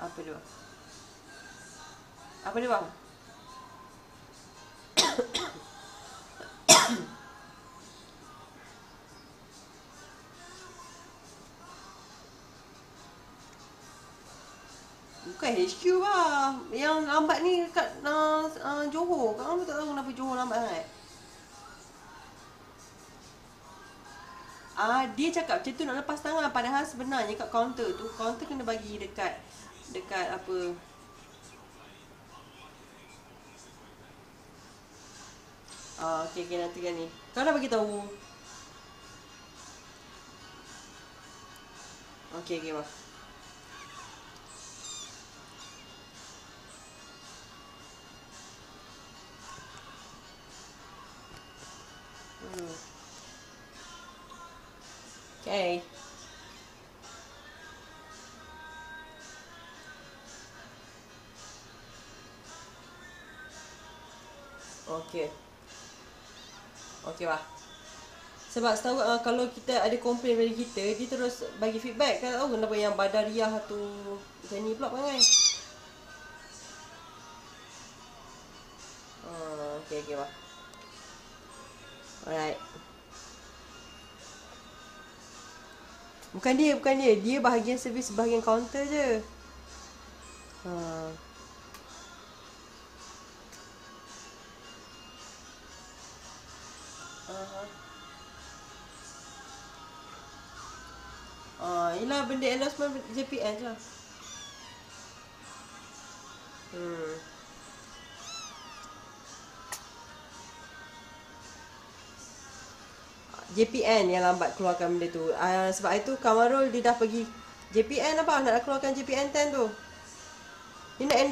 Apa dia? Apa dia bang? Bukan HQ lah. Yang lambat ni kat Johor. Kamu tak tahu kenapa Johor lambat sangat? Dia cakap macam tu nak lepas tangan. Padahal sebenarnya kat kaunter tu, kaunter kena bagi dekat apa. Okay, nanti kan ni. Kau dah bagi tahu. Okay, bang. Okay. Okay. Okay lah. Sebab setahu kalau kita ada komplain dari kita, dia terus bagi feedback. Kan tahu kenapa yang Badariah tu macam ni pula kan? Okay lah. Alright. Bukan dia. Dia bahagian servis, bahagian kaunter je. Yelah benda announcement JPN je lah. JPN yang lambat keluarkan benda tu. Sebab itu Kamarul dia dah pergi JPN apa nak keluarkan JPN 10 tu. Dia nak